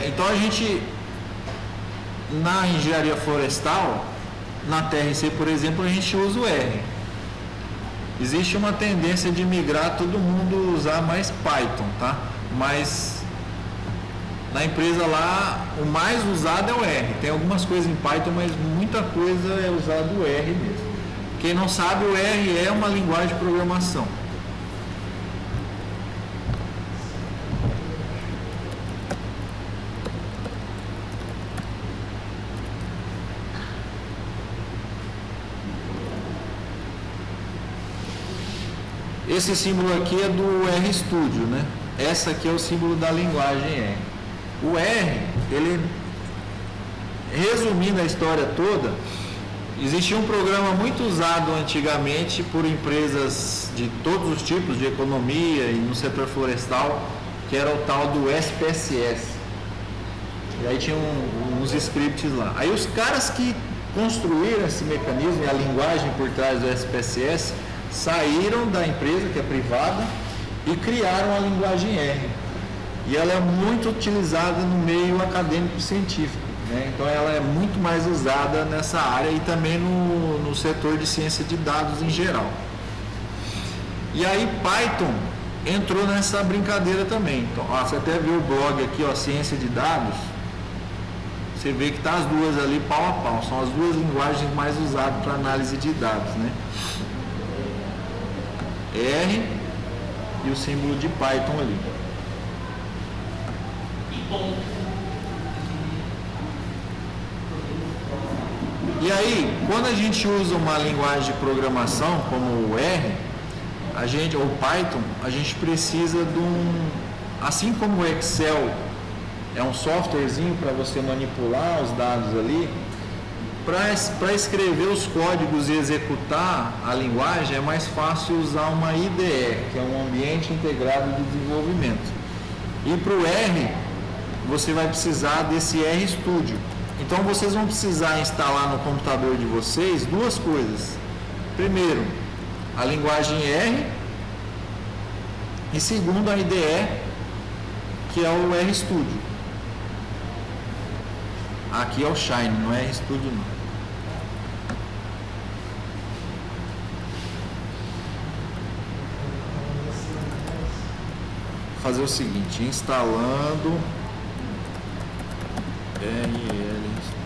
Então a gente, na engenharia florestal, na TRC, por exemplo, a gente usa o R. Existe uma tendência de migrar todo mundo usar mais Python, tá? Mas na empresa lá, o mais usado é o R. Tem algumas coisas em Python, mas muita coisa é usado o R mesmo. Quem não sabe, o R é uma linguagem de programação. Esse símbolo aqui é do RStudio, né? Essa aqui é o símbolo da linguagem R. O R, ele, resumindo a história toda, existia um programa muito usado antigamente por empresas de todos os tipos, de economia e no setor florestal, que era o tal do SPSS. E aí tinha uns scripts lá. Aí os caras que construíram esse mecanismo e a linguagem por trás do SPSS saíram da empresa, que é privada, e criaram a linguagem R. E ela é muito utilizada no meio acadêmico-científico, né? Então ela é muito mais usada nessa área e também no setor de ciência de dados em geral. E aí Python entrou nessa brincadeira também. Então, você até viu o blog aqui, ciência de dados, você vê que tá as duas ali pau a pau, são as duas linguagens mais usadas para análise de dados, né? R e o símbolo de Python ali. E aí, quando a gente usa uma linguagem de programação como o R, ou Python, a gente precisa assim como o Excel é um softwarezinho para você manipular os dados ali, para escrever os códigos e executar a linguagem é mais fácil usar uma IDE, que é um ambiente integrado de desenvolvimento. E para o R, você vai precisar desse RStudio. Então vocês vão precisar instalar no computador de vocês duas coisas. Primeiro, a linguagem R, e segundo, a IDE, que é o RStudio. Aqui é o Shine, não é RStudio não. Fazer o seguinte, instalando RL Studio.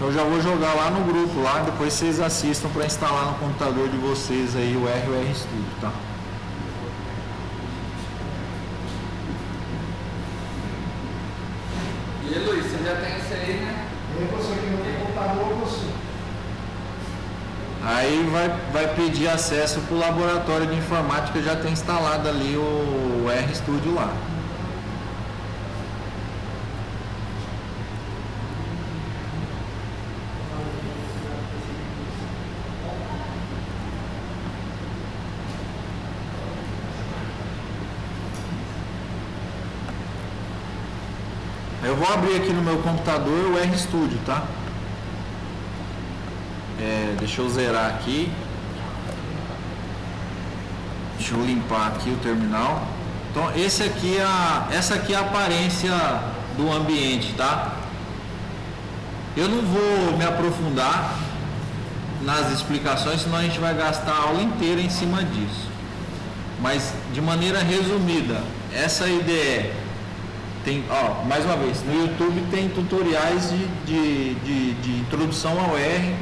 Eu já vou jogar lá no grupo, lá, depois vocês assistam para instalar no computador de vocês aí o R e o RStudio, tá? E aí, Luiz, você já tem isso aí, né? Você que não tem computador, você. Aí vai pedir acesso para o laboratório de informática, já tem instalado ali o RStudio lá. Eu vou abrir aqui no meu computador o RStudio, tá? Deixa eu zerar aqui. Deixa eu limpar aqui o terminal. Então, essa aqui é a aparência do ambiente, tá? Eu não vou me aprofundar nas explicações, senão a gente vai gastar a aula inteira em cima disso. Mas, de maneira resumida, essa IDE tem, mais uma vez, no YouTube tem tutoriais de introdução ao R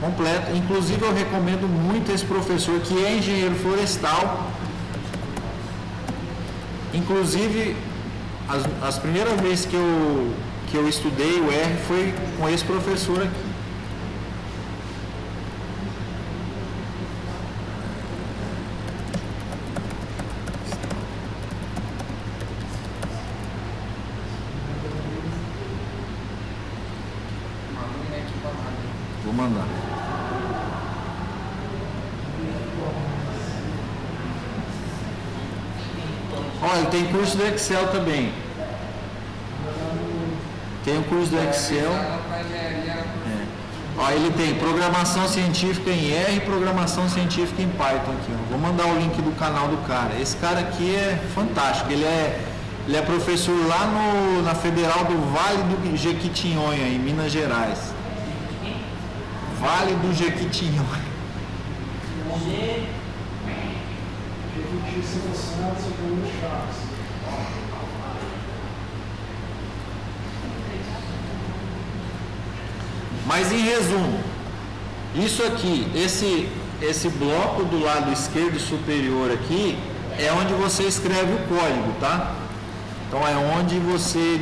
completo. Inclusive eu recomendo muito esse professor que é engenheiro florestal. Inclusive as primeiras vezes que eu estudei o R foi com esse professor aqui. Vou mandar. Olha, tem curso do Excel também. Tem um curso do Excel. Ó, ele tem programação científica em R e programação científica em Python aqui. Ó. Vou mandar o link do canal do cara. Esse cara aqui é fantástico. Ele é professor lá na Federal do Vale do Jequitinhonha, em Minas Gerais. Vale do Jequitinhonha. Mas em resumo, isso aqui, esse bloco do lado esquerdo superior aqui, é onde você escreve o código, tá? Então é onde você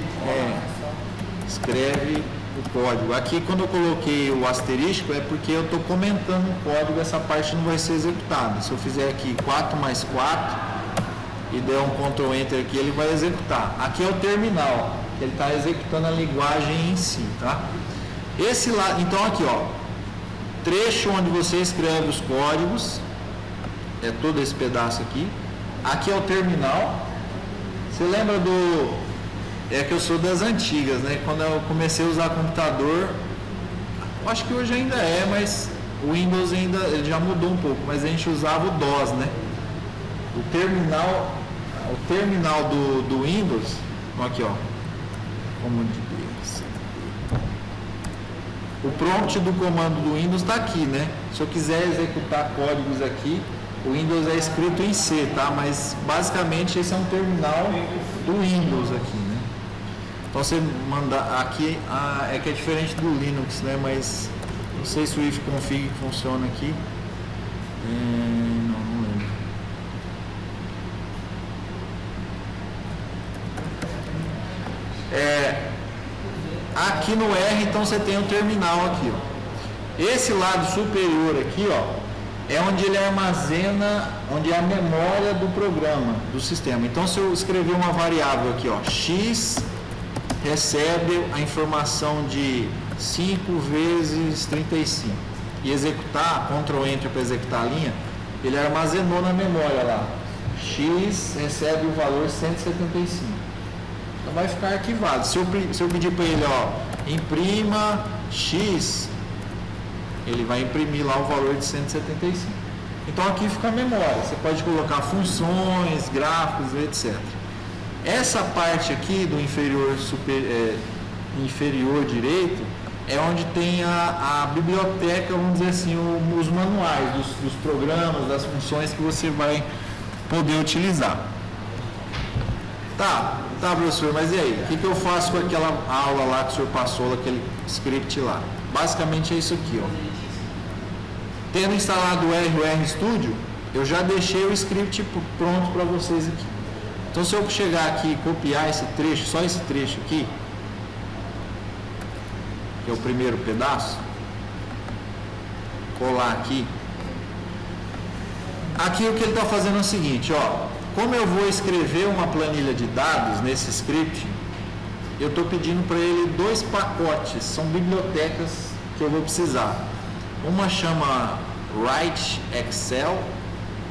escreve o código. Aqui quando eu coloquei o asterisco é porque eu estou comentando o código, essa parte não vai ser executada. Se eu fizer aqui 4 mais 4 e der um Ctrl Enter aqui, ele vai executar. Aqui é o terminal, que ele está executando a linguagem em si, tá? Esse lá, então aqui ó, trecho onde você escreve os códigos, é todo esse pedaço aqui. Aqui é o terminal. Você lembra é que eu sou das antigas, né? Quando eu comecei a usar computador, acho que hoje ainda mas o Windows ele já mudou um pouco, mas a gente usava o DOS, né? O terminal do Windows, aqui ó, o prompt do comando do Windows está aqui, né? Se eu quiser executar códigos aqui, o Windows é escrito em C, tá? Mas basicamente esse é um terminal do Windows aqui, né? Então você manda aqui, é que é diferente do Linux, né? Mas não sei se o ifconfig funciona aqui. Não lembro. Aqui no R, então você tem o terminal aqui, ó. Esse lado superior aqui, ó, é onde ele armazena, onde é a memória do programa, do sistema. Então, se eu escrever uma variável aqui, ó, x recebe a informação de 5 vezes 35 e executar, Ctrl Enter para executar a linha, ele armazenou na memória lá. X recebe o valor 175. Então vai ficar arquivado. Se eu pedir para ele, ó, imprima X, ele vai imprimir lá o valor de 175. Então aqui fica a memória. Você pode colocar funções, gráficos, etc. Essa parte aqui do inferior direito é onde tem a biblioteca, vamos dizer assim, os manuais dos programas, das funções que você vai poder utilizar. Tá, professor, mas e aí? O que eu faço com aquela aula lá que o senhor passou, aquele script lá? Basicamente é isso aqui, ó. Tendo instalado o RStudio, eu já deixei o script pronto para vocês aqui. Então, se eu chegar aqui e copiar esse trecho, só esse trecho aqui, que é o primeiro pedaço, colar aqui. Aqui o que ele está fazendo é o seguinte, ó. Como eu vou escrever uma planilha de dados nesse script, eu estou pedindo para ele 2 pacotes, são bibliotecas que eu vou precisar. Uma chama Write Excel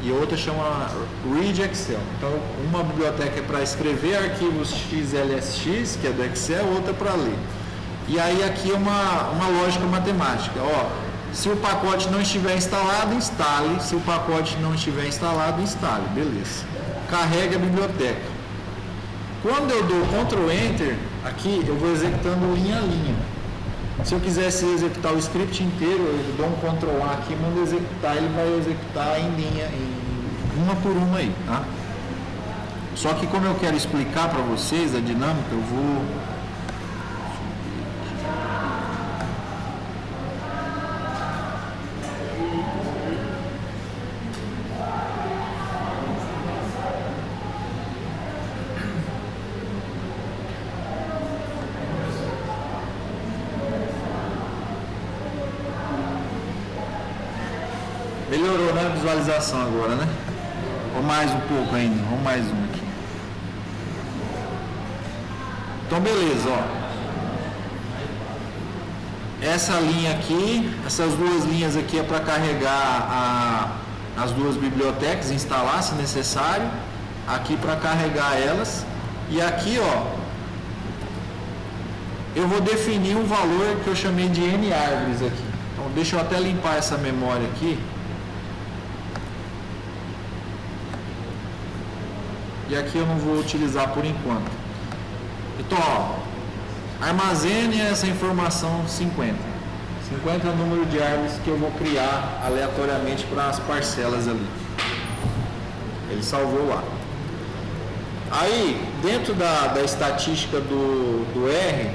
e outra chama Read Excel. Então, uma biblioteca é para escrever arquivos XLSX, que é do Excel, outra para ler. E aí aqui é uma lógica matemática. Ó, se o pacote não estiver instalado, instale. Se o pacote não estiver instalado, instale. Beleza. Carrega a biblioteca. Quando eu dou Ctrl Enter, aqui eu vou executando linha a linha. Se eu quisesse executar o script inteiro, eu dou um Ctrl A aqui, mando executar, ele vai executar em linha, uma por uma aí, tá? Só que como eu quero explicar para vocês a dinâmica, eu vou... Melhorou, né, a visualização agora, né? Ou mais um pouco ainda, vamos mais um aqui. Então, beleza, ó. essa linha aqui, essas duas linhas aqui é para carregar as duas bibliotecas, instalar se necessário, aqui para carregar elas, e aqui ó, eu vou definir um valor que eu chamei de N árvores aqui. Então deixa eu até limpar essa memória aqui. E aqui eu não vou utilizar por enquanto. Então, ó, armazene essa informação 50. 50 é o número de árvores que eu vou criar aleatoriamente para as parcelas ali. Ele salvou lá. Aí, dentro da estatística do R,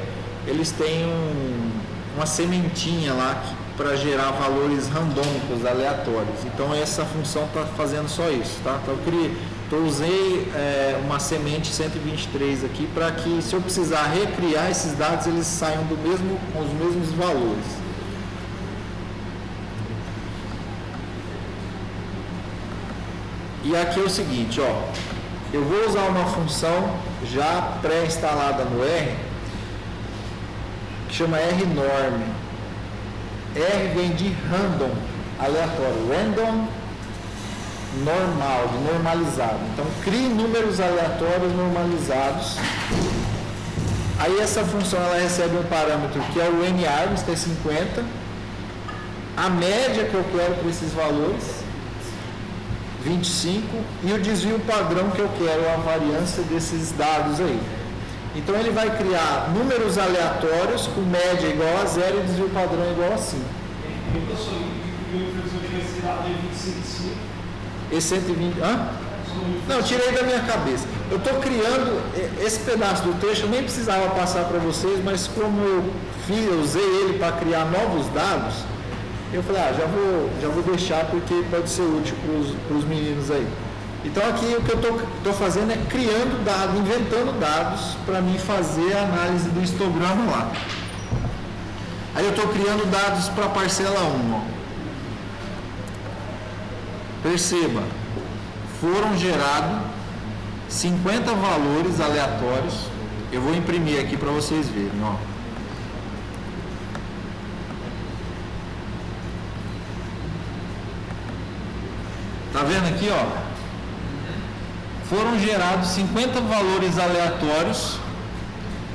eles têm uma sementinha lá para gerar valores randômicos, aleatórios. Então, essa função está fazendo só isso, tá? Então, eu usei uma semente 123 aqui para que, se eu precisar recriar esses dados, eles saiam com os mesmos valores. E aqui é o seguinte, ó, eu vou usar uma função já pré-instalada no R, que chama rnorm. R vem de random, aleatório, random normal, de normalizado. Então, crie números aleatórios normalizados. Aí essa função ela recebe um parâmetro que é o N árvores, que é 50, a média que eu quero para esses valores, 25, e o desvio padrão que eu quero, a variância desses dados aí. Então ele vai criar números aleatórios com média igual a 0 e desvio padrão igual a 5. Esse 120... Hã? Não, eu tirei da minha cabeça. Eu estou criando esse pedaço do texto, eu nem precisava passar para vocês, mas como eu usei ele para criar novos dados, eu falei, já vou deixar porque pode ser útil para os meninos aí. Então aqui o que eu estou fazendo é criando dados, inventando dados para mim fazer a análise do histograma lá. Aí eu estou criando dados para a parcela 1. Ó. Perceba, foram gerados 50 valores aleatórios. Eu vou imprimir aqui para vocês verem. Ó. Tá vendo aqui, ó? Foram gerados 50 valores aleatórios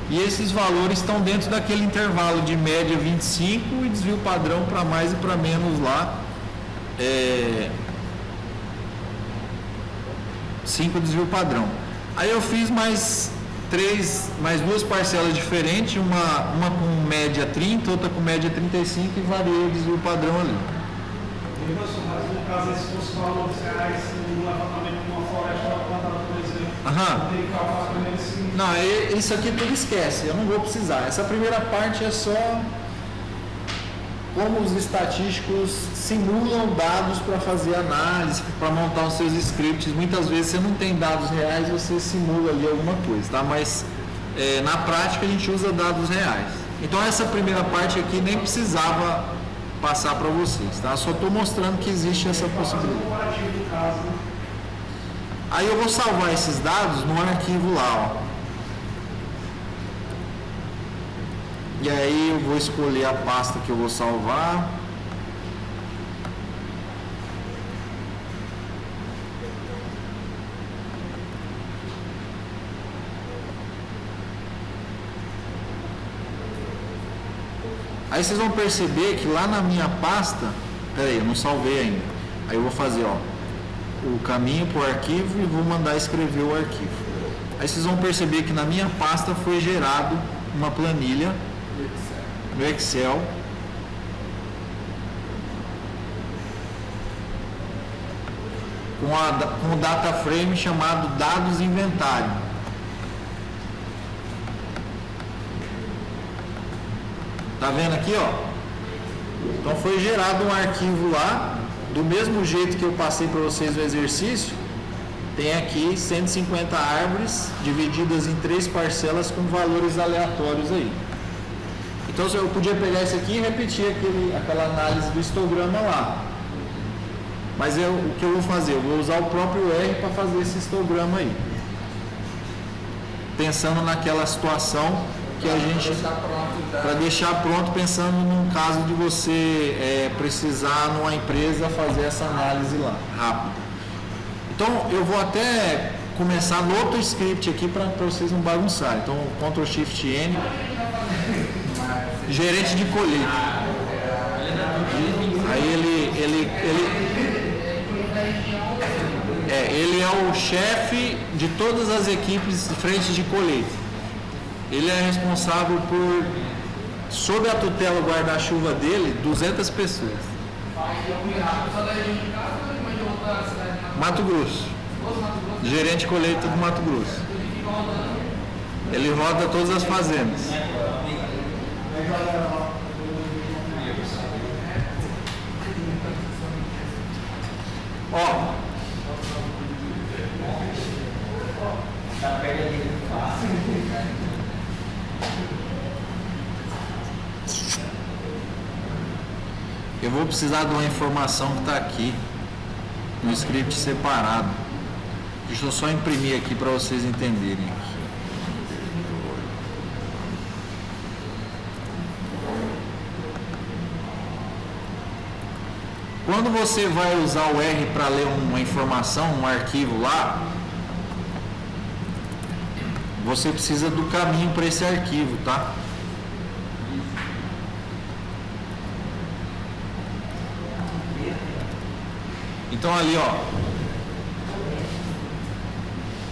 e esses valores estão dentro daquele intervalo de média 25 e desvio padrão para mais e para menos lá 5 desvio padrão. Aí eu fiz mais duas parcelas diferentes, uma com média 30, outra com média 35 e variei o desvio padrão ali. Mas no caso, se fosse valores reais, no levantamento de uma floresta plantada, por exemplo, tem que calcular primeiro esse... Não, isso aqui tudo esquece, eu não vou precisar. Essa primeira parte é só como os estatísticos simulam dados para fazer análise, para montar os seus scripts. Muitas vezes você não tem dados reais, você simula ali alguma coisa, tá? Mas na prática a gente usa dados reais. Então essa primeira parte aqui nem precisava passar para vocês, tá? Só estou mostrando que existe essa possibilidade. Aí eu vou salvar esses dados no arquivo lá, ó. E aí eu vou escolher a pasta que eu vou salvar. Aí vocês vão perceber que lá na minha pasta, peraí, eu não salvei ainda. Aí eu vou fazer, ó, o caminho para o arquivo e vou mandar escrever o arquivo. Aí vocês vão perceber que na minha pasta foi gerado uma planilha no Excel com o data frame chamado dados inventário. Tá vendo aqui, ó? Então foi gerado um arquivo lá, do mesmo jeito que eu passei para vocês no exercício. Tem aqui 150 árvores divididas em 3 parcelas com valores aleatórios aí. Então eu podia pegar esse aqui e repetir aquela análise do histograma lá. Mas o que eu vou fazer? Eu vou usar o próprio R para fazer esse histograma aí. Pensando naquela situação que a gente para deixar pronto, pensando num caso de você precisar numa empresa fazer essa análise lá rápido. Então eu vou até começar no outro script aqui para vocês não bagunçarem. Então Ctrl Shift N, gerente de colheita. Aí ele é o chefe de todas as equipes de frente de colheita. Ele é responsável por, sob a tutela guarda-chuva dele, 200 pessoas. Mato Grosso. Gerente de colheita do Mato Grosso. Ele roda todas as fazendas. Ó. Eu vou precisar de uma informação que está aqui no script separado. Deixa eu só imprimir aqui para vocês entenderem. Quando você vai usar o R para ler uma informação, um arquivo lá, você precisa do caminho para esse arquivo, tá? Então ali, ó,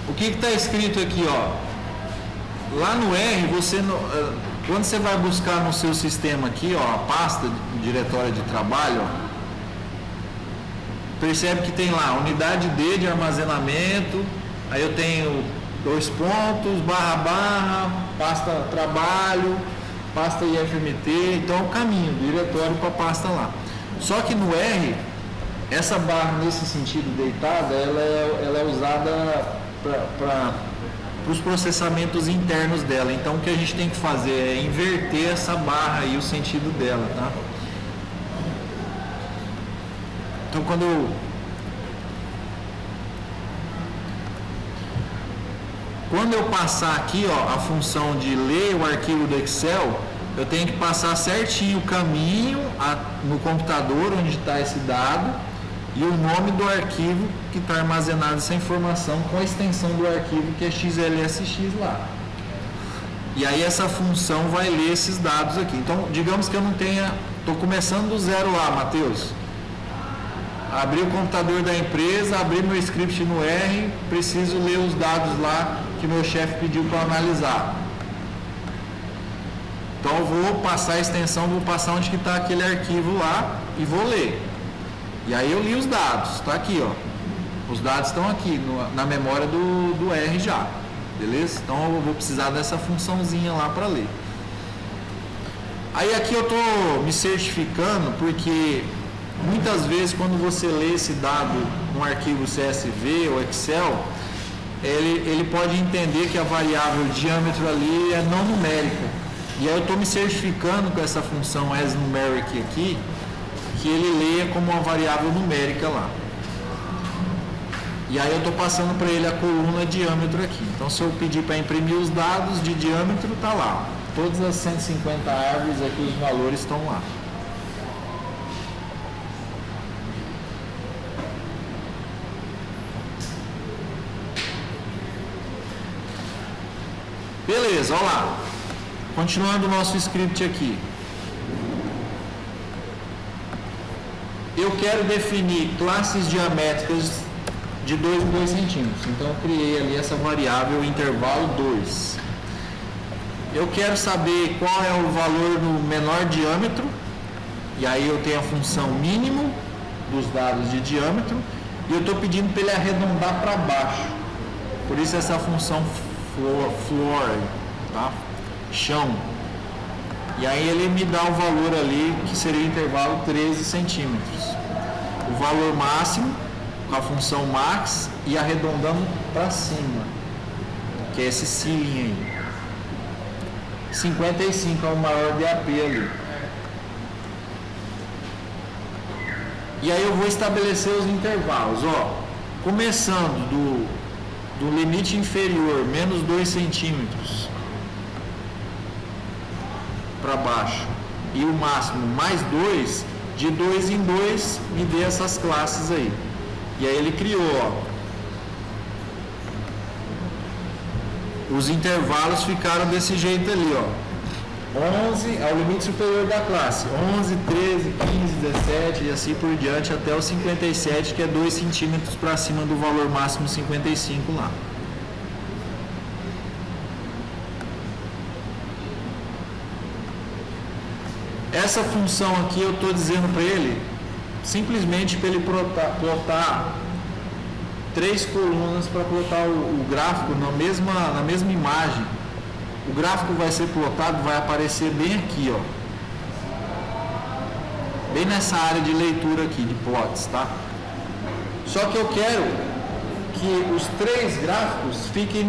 o que está escrito aqui, ó? Lá no R, quando você vai buscar no seu sistema aqui, ó, a pasta diretória de trabalho, ó, percebe que tem lá unidade D de armazenamento, aí eu tenho 2 pontos, barra, pasta trabalho, pasta IFMT, então é o caminho, diretório para a pasta lá. Só que no R, essa barra nesse sentido deitada, ela é usada para os processamentos internos dela. Então o que a gente tem que fazer é inverter essa barra e o sentido dela, tá? Então quando eu passar aqui, ó, a função de ler o arquivo do Excel, eu tenho que passar certinho o caminho no computador onde está esse dado e o nome do arquivo que está armazenado essa informação com a extensão do arquivo que é XLSX lá. E aí essa função vai ler esses dados aqui. Então, digamos que eu não tenha, estou começando do zero lá, Matheus. Abri o computador da empresa, abri meu script no R, preciso ler os dados lá que meu chefe pediu para analisar. Então eu vou passar a extensão, vou passar onde que está aquele arquivo lá e vou ler. E aí eu li os dados, está aqui, ó. Os dados estão aqui na memória do R já, beleza? Então eu vou precisar dessa funçãozinha lá para ler. Aí aqui eu estou me certificando porque muitas vezes quando você lê esse dado num arquivo CSV ou Excel, ele pode entender que a variável diâmetro ali é não numérica. E aí eu estou me certificando com essa função asNumeric aqui, que ele leia como uma variável numérica lá. E aí eu estou passando para ele a coluna diâmetro aqui. Então se eu pedir para imprimir os dados de diâmetro, está lá. Todas as 150 árvores aqui, os valores estão lá. Beleza, olha lá. Continuando o nosso script aqui. Eu quero definir classes diamétricas de 2 em 2 centímetros. Então eu criei ali essa variável intervalo 2. Eu quero saber qual é o valor no menor diâmetro. E aí eu tenho a função mínimo dos dados de diâmetro. E eu estou pedindo para ele arredondar para baixo. Por isso essa função floor, tá? Chão. E aí ele me dá o valor ali, que seria o intervalo 13 centímetros. O valor máximo, com a função max, e arredondando para cima, que é esse ceiling aí. 55 é o maior DAP ali. E aí eu vou estabelecer os intervalos, ó. Começando do limite inferior, menos 2 centímetros, para baixo e o máximo mais 2, de 2 em 2 me dê essas classes aí. E aí ele criou, ó. Os intervalos ficaram desse jeito ali, ó. 11 é o limite superior da classe. 11, 13, 15, 17 e assim por diante até o 57, que é 2 centímetros para cima do valor máximo 55 lá. Essa função aqui eu estou dizendo para ele, simplesmente para ele plotar 3 colunas para plotar o gráfico na mesma imagem. O gráfico vai ser plotado, vai aparecer bem aqui, ó. Bem nessa área de leitura aqui, de plots, tá? Só que eu quero que os 3 gráficos fiquem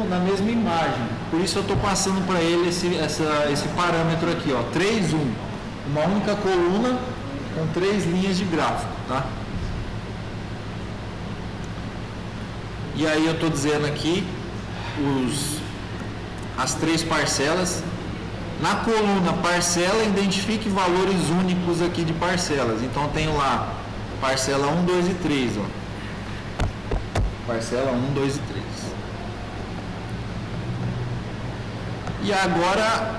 na mesma imagem. Por isso eu estou passando para ele esse parâmetro aqui, ó. 3, 1. Uma única coluna com 3 linhas de gráfico, tá? E aí eu estou dizendo aqui as 3 parcelas. Na coluna parcela, identifique valores únicos aqui de parcelas. Então eu tenho lá parcela 1, 2 e 3, ó. Parcela 1, 2 e 3. E agora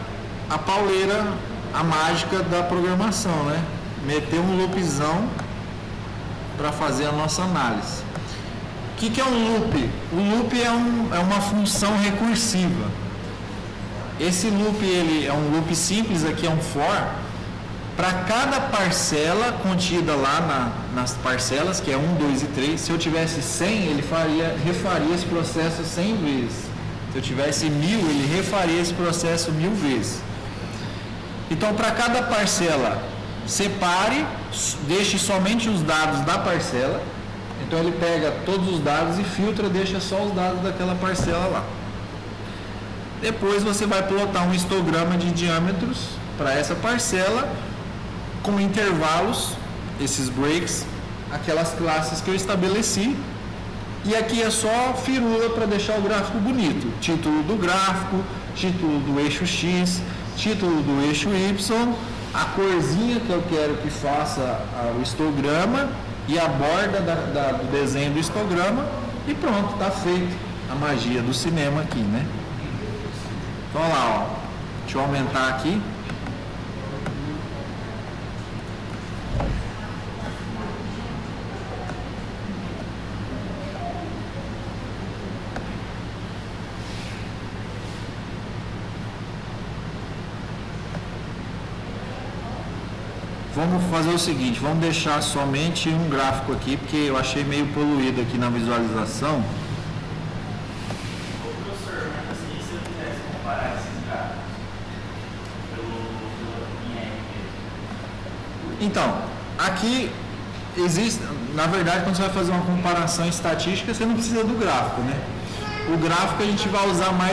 a pauleira, a mágica da programação, né? Meter um loopzão para fazer a nossa análise. O que é um loop? O loop é uma função recursiva. Esse loop ele é um loop simples, aqui é um for. Para cada parcela contida lá nas parcelas, que é 1, 2 e 3, se eu tivesse 100, ele refaria esse processo 100 vezes. Se eu tivesse 1000, ele refaria esse processo 1000 vezes. Então, para cada parcela, separe, deixe somente os dados da parcela. Então, ele pega todos os dados e filtra, deixa só os dados daquela parcela lá. Depois, você vai plotar um histograma de diâmetros para essa parcela, com intervalos, esses breaks, aquelas classes que eu estabeleci. E aqui é só firula para deixar o gráfico bonito. Título do gráfico, título do eixo X, título do eixo Y, a corzinha que eu quero que faça o histograma e a borda do desenho do histograma, e pronto, está feito a magia do cinema aqui, né? Então, olha lá, ó. Deixa eu aumentar aqui. Vamos fazer o seguinte, vamos deixar somente um gráfico aqui, porque eu achei meio poluído aqui na visualização. Professor, mas assim, se eu quisesse comparar esses gráficos pelo INR? Então, aqui existe, na verdade, quando você vai fazer uma comparação estatística, você não precisa do gráfico, né? O gráfico a gente vai usar mais